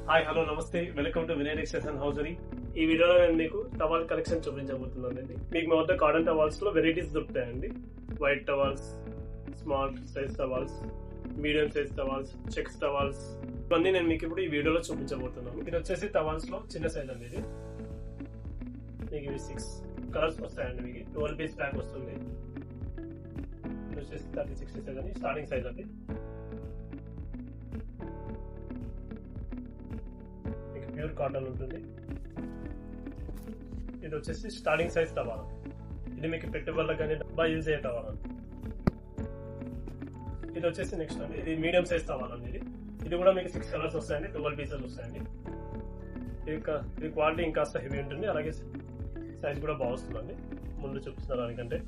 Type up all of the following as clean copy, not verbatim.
Hi hello నమస్తే welcome to Vinay textiles and hosiery. ఈ వీడియోలో నేను మీకు టవాల్ కలెక్షన్ చూపించబోతున్నానండి. మీకు మా వద్ద కాటన్ టవాల్స్ లో వెరైటీస్ దొరుకుతాయండి. White towels, small size towels, medium size towels, checks towels, ఇవన్నీ నేను మీకు ఇప్పుడు ఈ వీడియోలో చూపించబోతున్నాను. ఇది వచ్చేసి టవాల్స్ లో చిన్న సైజ్ అండి. ఇది మీకు ఇవి 6 కలర్స్ వస్తాయండి. మీకు 12 పీస్ ప్యాక్ వస్తుంది. ఇది వచ్చేసి 30-60 సైజ్ అండి, స్టార్టింగ్ సైజ్ అండి. ప్యూర్ కాటన్ ఉంటుంది. ఇది వచ్చేసి స్టార్టింగ్ సైజ్ టవాల్. ఇది మీకు పెట్టుబడులకు కానీ బాగా యూజ్ అయ్యే టవాల్ అండి. ఇది వచ్చేసి నెక్స్ట్ అండి, ఇది మీడియం సైజ్ టవాల్ అండి. ఇది కూడా మీకు 6 కలర్స్ వస్తాయండి, 12 పీసెస్ వస్తాయండి. ఇది క్వాలిటీ ఇంకాస్త హెవీ ఉంటుంది, అలాగే సైజ్ కూడా బాగా వస్తుందండి. ముందు చూపిస్తున్న దానికంటే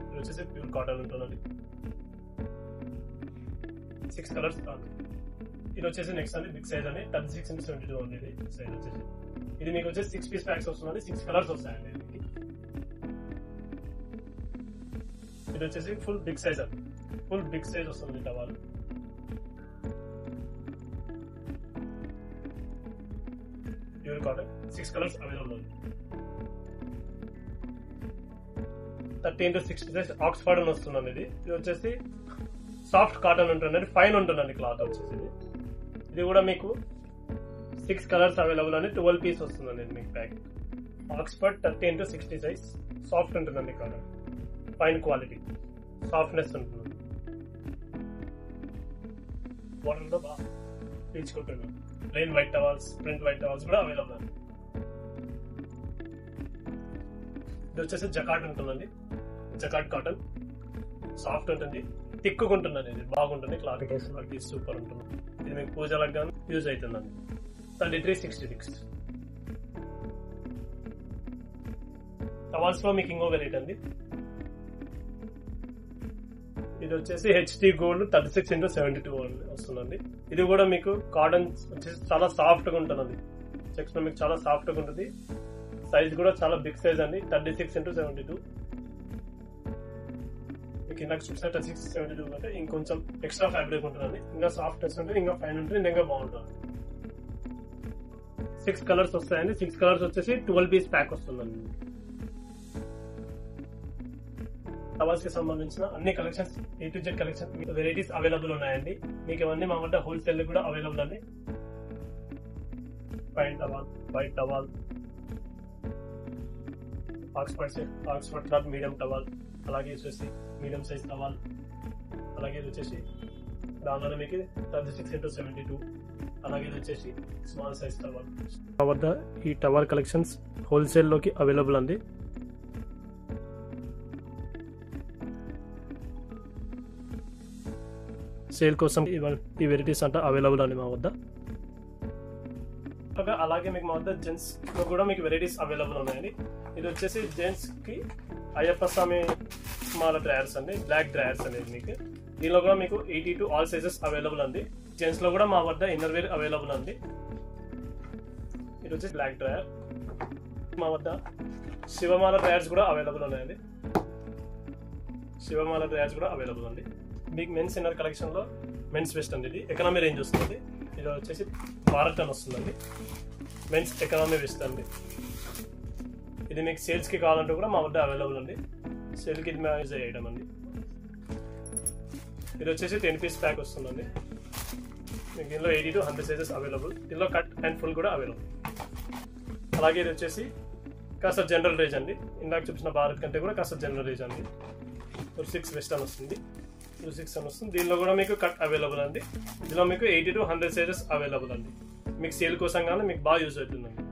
ఇది వచ్చేసి ప్యూర్ కాటన్ ఉంటుందండి. 6 కలర్స్ కాదు. ఇది వచ్చేసి నెక్స్ట్ అండి, బిగ్ సైజ్ అండి, 36x72 ఉంది. ఇది సైజ్ వచ్చేసి ఇది మీకు వచ్చేసి 6 పీస్ ప్యాక్స్ వస్తుందండి. 6 కలర్స్ వస్తాయండి. ఇది వచ్చేసి ఫుల్ బిగ్ సైజ్ అండి, ఫుల్ బిగ్ సైజ్ వస్తుంది towel. Pure cotton, 6 colours available ఉంది. 30x60 సైజ్ ఆక్స్ఫర్డ్ అని వస్తుందండి. ఇది వచ్చేసి సాఫ్ట్ కాటన్ ఉంటుందండి, ఫైన్ ఉంటుందండి క్లాత్ వచ్చేసి. ఇది కూడా మీకు 6 కలర్స్ అవైలబుల్ అండి, 12 పీస్ వస్తుందండి మీకు pack. Oxford 30x60 size, soft ఉంటుందండి కాటన్, ఫైన్ క్వాలిటీ, సాఫ్ట్నెస్ ఉంటుంది. వాటర్ లో బాగా పీల్చుకుంటున్నాం. Plain white towels, print white towels కూడా అవైలబుల్ అండి. ఇది వచ్చేసి జకాట్ ఉంటుందండి, జకాట్ కాటన్, సాఫ్ట్ ఉంటుంది, థిక్గా ఉంటుందండి. ఇది బాగుంటుంది, క్లాత్ కేసులకి సూపర్ ఉంటుంది. ఇది మీకు పూజలకు కానీ యూజ్ అవుతుందండి. 3366 టవాల్స్ లో మీకు ఇంకో వెరైటీ అండి. ఇది వచ్చేసి హెచ్డి గోల్డ్ 36x72 వస్తుందండి. ఇది కూడా మీకు కాటన్ వచ్చేసి చాలా సాఫ్ట్ గా ఉంటుందండి. చెక్స్ లో మీకు చాలా సాఫ్ట్ గా ఉంటుంది. సైజ్ కూడా చాలా బిగ్ సైజ్ అండి, 36x72. నాకు 36x72 అంటే ఇంకొంచెం ఎక్స్ట్రా ఫ్యాబ్రిక్ ఉంటుందండి, ఇంకా సాఫ్ట్నెస్ ఉంటుంది, ఇంకా ఫైన్ ఉంటుంది, ఇంకా బాగుంటుంది. 6 కలర్స్ వస్తాయండి. 6 కలర్స్ వచ్చేసి 12 పీస్ ప్యాక్ వస్తుందండి. టవాల్స్ కి సంబంధించిన అన్ని collections, A to Z collection varieties available ఉన్నాయండి. మీకు ఇవన్నీ మా వద్ద హోల్సేల్ కూడా అవైలబుల్ అండి. Fine towel, white towel, Oxford cloth medium towel, అలాగే వచ్చేసి మీడియం సైజ్ టవాల్, అలాగే ఇది వచ్చేసి దానిలో మీకు 36x72, అలాగే ఇది వచ్చేసి స్మాల్ సైజ్ టవాల్. మా వద్ద ఈ టవాల్ కలెక్షన్స్ హోల్సేల్లోకి అవైలబుల్ అండి. సేల్ కోసం ఈ వెరైటీస్ అంతా అవైలబుల్ అండి మా వద్ద. అలాగే మీకు మా వద్ద జెంట్స్ లో కూడా మీకు వెరైటీస్ అవైలబుల్ ఉన్నాయండి. ఇది వచ్చేసి జెంట్స్ కి అయ్యప్ప స్వామి స్మాల్ డ్రాయర్స్ అండి, బ్లాక్ డ్రాయర్స్ అనేది మీకు. దీనిలో కూడా మీకు 82 ఆల్ సైజెస్ అవైలబుల్ అండి. జెంట్స్ లో కూడా మా వద్ద ఇన్నర్ వేర్ అవైలబుల్ అండి. ఇది వచ్చేసి బ్లాక్ డ్రాయర్. మా వద్ద శివమాల డ్రాయర్స్ కూడా అవైలబుల్ ఉన్నాయండి. శివమాల డ్రాయర్స్ కూడా అవైలబుల్ అండి. మీకు మెన్స్ ఇన్నర్ కలెక్షన్ లో మెన్స్ వెస్ట్ అండి, ఇది ఎకనామీ రేంజ్ వస్తుంది. ఇది వచ్చేసి భారత్ అని వస్తుందండి, మెన్స్ ఎకనామీ వెస్ట్ అండి. ఇది మీకు సేల్స్ కి కావాలంటే కూడా మా వద్ద అవైలబుల్ అండి. సేల్ కి ఇది మేము యూజ్ చేయడం అండి. ఇది వచ్చేసి 10 పీస్ ప్యాక్ వస్తుందండి. మీకు దీనిలో 80 to 100 సైజెస్ అవైలబుల్. దీనిలో కట్ అండ్ ఫుల్ కూడా అవైలబుల్. అలాగే ఇది వచ్చేసి కాస్త జనరల్ రేంజ్ అండి. ఇందాక చూపించిన భారత్ కంటే కూడా కాస్త జనరల్ రేంజ్ అండి. 6 వెస్ట్ అని వస్తుంది, 6 అని వస్తుంది. దీనిలో కూడా మీకు కట్ అవైలబుల్ అండి. దీనిలో మీకు 80 to 100 సైజెస్ అవైలబుల్ అండి. మీకు సేల్ కోసం కానీ మీకు బాగా యూజ్ అవుతుందండి.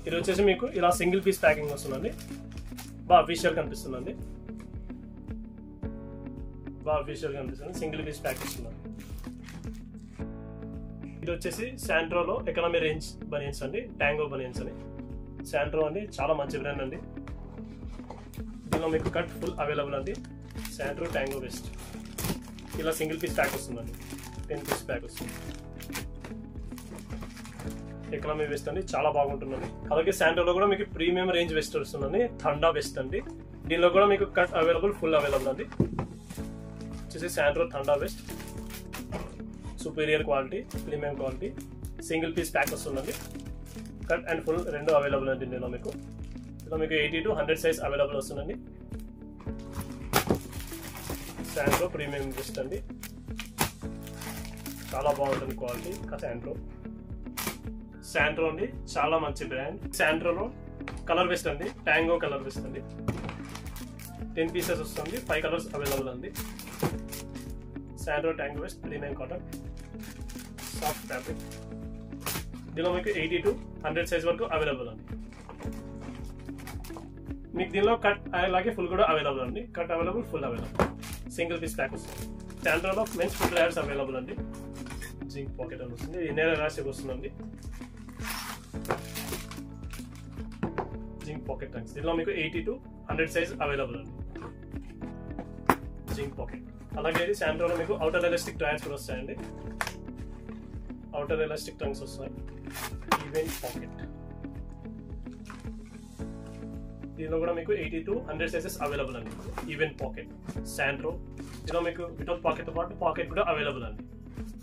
ఇది వచ్చేసి మీకు ఇలా సింగిల్ పీస్ ప్యాకింగ్ వస్తుందండి, బాగా అఫీషియల్ కనిపిస్తుందండి, బాగా అఫీషియల్ కనిపిస్తుంది. సింగిల్ పీస్ ప్యాక్ ఇస్తున్నాను. ఇది వచ్చేసి శాంట్రోలో ఎకనామీ రేంజ్ బనియన్స్ అండి, ట్యాంగో బనియన్స్ అని. శాంట్రో అండి చాలా మంచి బ్రాండ్ అండి. దీనిలో మీకు కట్ ఫుల్ అవైలబుల్ అండి. శాంట్రో ట్యాంగో వెస్ట్ ఇలా సింగిల్ పీస్ ప్యాక్ వస్తుందండి, 10 పీస్ ప్యాక్ వస్తుంది. ఎకనామీ వెస్ట్ అండి, చాలా బాగుంటుందండి. అలాగే శాంట్రోలో కూడా మీకు ప్రీమియం రేంజ్ వెస్ట్ వస్తుందండి, థండా వెస్ట్ అండి. దీనిలో కూడా మీకు కట్ అవైలబుల్, ఫుల్ అవైలబుల్ అండి. వచ్చేసి శాంట్రో థండా vest superior quality, premium quality, single piece pack వస్తుందండి. కట్ అండ్ ఫుల్ రెండు అవైలబుల్ అండి. ఇందులో మీకు 80 to 100 సైజ్ అవైలబుల్ వస్తుందండి. శాంట్రో ప్రీమియం వెస్ట్ అండి, చాలా బాగుంటుంది క్వాలిటీ. శాంట్రో అండి, చాలా మంచి బ్రాండ్. శాంట్రోలో కలర్ వెస్ట్ అండి, ట్యాంగో కలర్ వెస్ట్ అండి. 10 పీసెస్ వస్తుంది, 5 కలర్స్ అవైలబుల్ అండి. Santro tango vest premium cotton, soft fabric. దీనిలో మీకు 80 to 100 సైజ్ వరకు అవైలబుల్ అండి. మీకు దీనిలో కట్ అలాగే ఫుల్ కూడా అవైలబుల్ అండి. Cut available, full available, single piece pack వస్తుంది. శాంట్రోలో మెన్స్ ఫుడ్ డ్రైవర్స్ అవైలబుల్ అండి. జింక్ పాకెట్ అని వస్తుంది, ఇన్నర్ ఎలాస్టిక్ వస్తుందండి. జింక్ పాకెట్ ట్యాంక్స్, దీనిలో మీకు 80 to 100 సైజ్ అవైలబుల్ అండి. జింక్ పాకెట్. అలాగే ఇది శాంట్రోలో మీకు అవుటర్ ఎలాస్టిక్ డ్రైవర్స్ కూడా వస్తాయండి. అవుటర్ ఎలాస్టిక్ ట్యాంక్స్ వస్తాయి. ఈవెంట్ పాకెట్, దీనిలో కూడా మీకు 80 to 100 సైజెస్ అవైలబుల్ అండి. ఈవెంట్ పాకెట్ శాంట్రో, దీనిలో మీకు వితౌట్ పాకెట్ తో పాటు పాకెట్ కూడా అవైలబుల్ అండి.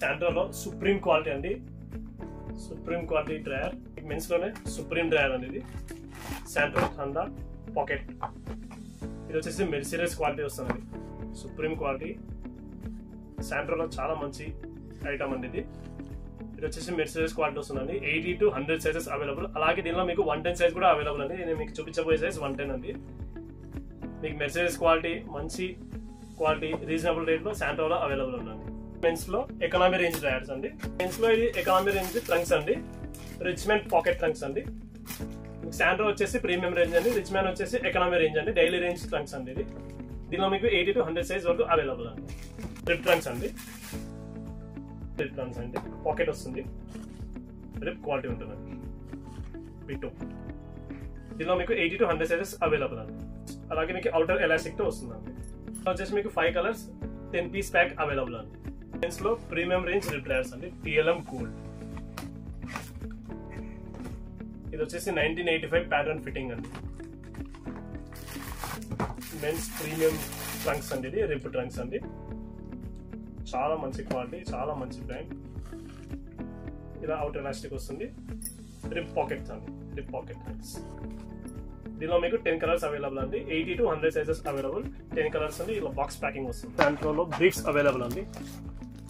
శాంట్రోలో సుప్రీం క్వాలిటీ అండి, సుప్రీం క్వాలిటీ డ్రైయర్. మెన్స్ లోనే సుప్రీం డ్రైయర్ అనేది శాంట్రో థండా పాకెట్. ఇది వచ్చేసి మెర్సిడెస్ క్వాలిటీ వస్తుందండి, సుప్రీం క్వాలిటీ. శాంట్రోలో చాలా మంచి ఐటమ్ అండి ఇది. ఇది వచ్చేసి మెర్సిడెస్ క్వాలిటీ వస్తుందండి. 80 to 100 సైజెస్ అవైలబుల్. అలాగే దీనిలో మీకు 110 సైజ్ కూడా అవైలబుల్ అండి. నేను మీకు చూపించబోయే సైజ్ 110 అండి. మీకు మెర్సిడెస్ క్వాలిటీ, మంచి క్వాలిటీ, రీజనబుల్ రేట్లో శాంట్రోలో అవైలబుల్ ఉందండి. మెన్స్ లో ఎకనామీ రేంజ్ డ్రైయర్స్ అండి. మెన్స్ లో ఇది ఎకనామీ రేంజ్ ట్రంక్స్ అండి, రిచ్మెంట్ పాకెట్ ట్రంక్స్ అండి. మీకు శాంట్రో వచ్చేసి ప్రీమియం రేంజ్ అండి, రిచ్మెంట్ వచ్చేసి ఎకనామీ రేంజ్ అండి. డైలీ రేంజ్ ట్రంక్స్ అండి ఇది. దీనిలో మీకు 80 to 100 సైజ్ వరకు అవైలబుల్ అండి. రిప్ ట్రంక్స్ అండి, రిప్ ట్రంక్స్ అండి, పాకెట్ వస్తుంది, రిప్ క్వాలిటీ ఉంటుందండి. బిటో, దీనిలో మీకు 80 to 100 సైజెస్ అవైలబుల్ అండి. అలాగే మీకు అవుటర్ ఎలాస్టిక్ తో వస్తుందండి. వచ్చేసి మీకు 5 కలర్స్, 10 పీస్ ప్యాక్ అవైలబుల్ అండి. మెన్స్ లో ప్రీమియం రేంజ్ రిప్ డ్రైయర్స్ అండి, PLM గోల్డ్. ఇది వచ్చేసి 1985 ప్యాటర్న్ ఫిట్టింగ్ అండి. మెన్స్ ప్రీమియం ట్రంక్స్ అండి, ఇది రిప్ ట్రంక్స్ అండి. చాలా మంచి క్వాలిటీ, చాలా మంచి బ్రాండ్. ఇలా అవుట్ ఎలాస్టిక్ వస్తుంది, రిప్ పాకెట్స్ అండి, రిప్ పాకెట్ ట్రంక్స్. దీనిలో మీకు 10 కలర్స్ అవైలబుల్ అండి. 80 to 100 సైజెస్ అవైలబుల్, 10 కలర్స్ అండి. ఇలా బాక్స్ ప్యాకింగ్ వస్తుంది. శాంట్రోలో బ్రీఫ్స్ అవైలబుల్ అండి.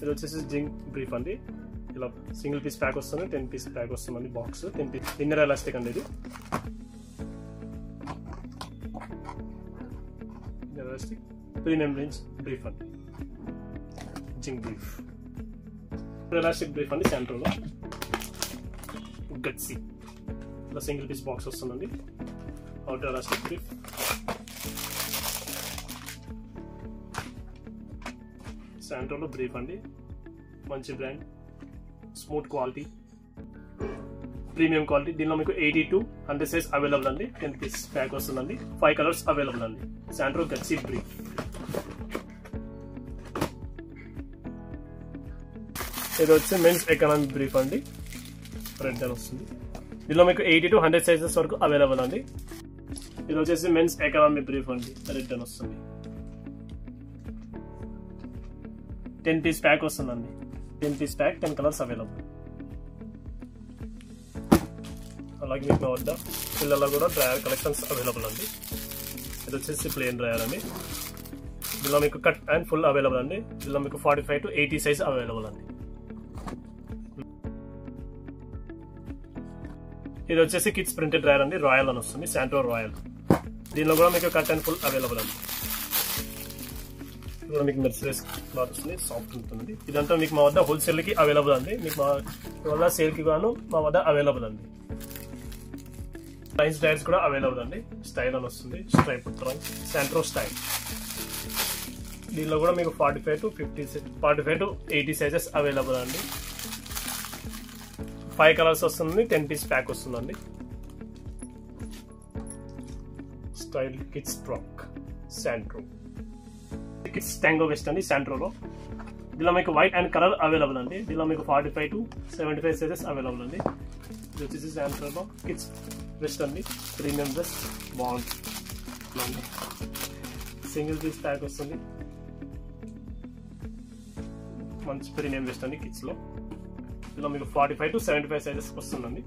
ఇది వచ్చేసి జింక్ బ్రీఫ్ అండి. ఇలా సింగిల్ పీస్ ప్యాక్ వస్తుంది, 10 పీస్ ప్యాక్ వస్తుందండి. బాక్స్ 10 పీస్ ఇన్నర్ ఎలాస్టిక్ అండి. ఇది ఎలాస్టిక్ ప్రీమియం రేంజ్ బ్రీఫ్ అండి, జింక్ బ్రీఫ్. ఎలాస్టిక్ బ్రీఫ్ అండి శాంట్రోలో. గట్సీ, ఇలా సింగిల్ పీస్ బాక్స్ వస్తుందండి. Outer elastic brief. శాంట్రోలో బ్రీఫ్ అండి, మంచి brand, smooth quality, premium quality. దీనిలో మీకు 80 to 100 సైజ్ అవైలబుల్ అండి. 10 పీస్ ప్యాక్ వస్తుందండి. 5 కలర్స్ అవైలబుల్ అండి. Santro gutsy brief. ఇది వచ్చి మెన్స్ ఎకనామీ బ్రీఫ్ అండి, రెడ్ అని వస్తుంది. దీనిలో మీకు 80 to 100 సైజెస్ వరకు అవైలబుల్ అండి. ఇది వచ్చేసి మెన్స్ ఎకనామీ బ్రీఫ్ అండి, రెడ్ అని వస్తుంది. 10 పీస్ ప్యాక్ వస్తుందండి. 10 పీస్ ప్యాక్, 10 కలర్స్ అవైలబుల్. అలాగే మీకు మా వద్ద పిల్లల కూడా డ్రైయర్ కలెక్షన్స్ అవైలబుల్ అండి. ఇది వచ్చేసి ప్లెయిన్ డ్రైయర్ అండి. దీనిలో మీకు కట్ అండ్ ఫుల్ అవైలబుల్ అండి. దీనిలో మీకు 45 to 80 సైజ్ అవైలబుల్ అండి. ఇది వచ్చేసి కిడ్స్ ప్రింటెడ్ డ్రైయర్ అండి, రాయల్ అని వస్తుంది, శాంట్రో రాయల్. దీనిలో కూడా మీకు కట్ అండ్ ఫుల్ అవైలబుల్ అండి. కూడా మీకు మెర్సిడెస్ క్లాత్ వస్తుంది, సాఫ్ట్ ఉంటుంది. ఇదంతా మీకు మా వద్ద హోల్సేల్ కి అవైలబుల్ అండి. మీకు మా వద్ద సేల్ కి గాను మా వద్ద అవైలబుల్ అండి. ట్రైన్స్ డ్రైయర్స్ కూడా అవైలబుల్ అండి. స్టైల్ అని వస్తుంది, స్ట్రైప్ ట్రైన్స్, శాంట్రో స్టైల్. దీనిలో కూడా మీకు 45 to 80 సైజెస్ అవైలబుల్ అండి. 5 కలర్స్ వస్తుంది, 10 పీస్ ప్యాక్ వస్తుందండి. Style kids frock, Santro. Kids tango west అండి శాంట్రోలో. దీనిలో మీకు వైట్ అండ్ కలర్ అవైలబుల్ అండి. దీనిలో మీకు 45 to 75 సైజెస్ అవైలబుల్ అండి. ఇది వచ్చేసి శాంట్రోలో కిడ్స్ వెస్ట్ అండి, ప్రీమియం వెస్ట్, బాగుంటుంది. సింగిల్ పీస్ ప్యాక్ వస్తుంది, మంచి ప్రీమియం వెస్ట్ అండి కిడ్స్లో. ఇందులో మీకు 45 to 75 సైజెస్ వస్తుందండి.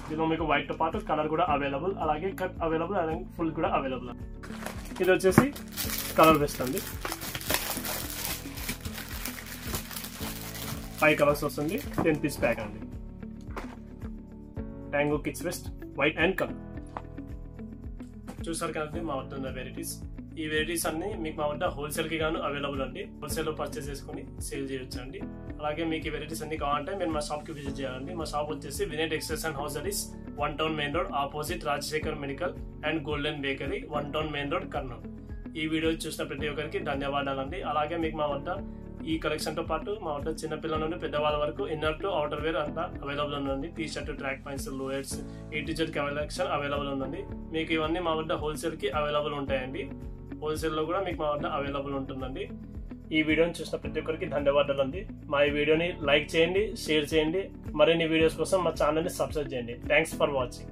ఇందులో మీకు వైట్తో పాటు కలర్ కూడా అవైలబుల్, అలాగే కట్ అవైలబుల్, అలాగే ఫుల్ కూడా అవైలబుల్. ఇది వచ్చేసి కలర్ వెస్ట్ అండి. 5 కలర్స్ వస్తుంది, 10 పీస్ ప్యాక్ అండి. Tango kids west white and colour. చూసారు కదండి మా వద్ద ఉన్న వెరైటీస్. ఈ వెరైటీస్ అన్ని మీకు మా వద్ద హోల్సేల్కి గాను అవైలబుల్ అండి. హోల్సేల్లో పర్చేస్ చేసుకుని సేల్ చేయొచ్చు అండి. అలాగే మీకు ఈ వెరైటీస్ అన్ని కావాలంటే మీరు మా షాప్కి విజిట్ చేయాలండి. మా షాప్ వచ్చేసి Vinay textiles and hosieries, 1 town main road, opposite Rajasekhar medical and golden bakery, 1 town main road, Kurnool. ఈ వీడియో చూసిన ప్రతి ఒక్కరికి ధన్యవాదాలండి. అలాగే మీకు మా వద్ద ఈ కలెక్షన్తో పాటు మా వద్ద చిన్నపిల్లల నుండి పెద్దవాళ్ళ వరకు ఇన్నర్ టు అవుటర్ వేర్ అంతా అవైలబుల్ ఉందండి. T shirt, track pants, లోయర్స్, A-Z collection available ఉందండి. మీకు ఇవన్నీ మా వద్ద హోల్సేల్కి అవైలబుల్ ఉంటాయండి. హోల్సేల్లో కూడా మీకు మా వద్ద అవైలబుల్ ఉంటుందండి. ఈ వీడియోని చూసిన ప్రతి ఒక్కరికి ధన్యవాదాలు అండి. మా ఈ వీడియోని లైక్ చేయండి, షేర్ చేయండి. మరిన్ని వీడియోస్ కోసం మా ఛానల్ని సబ్స్క్రైబ్ చేయండి. Thanks for watching.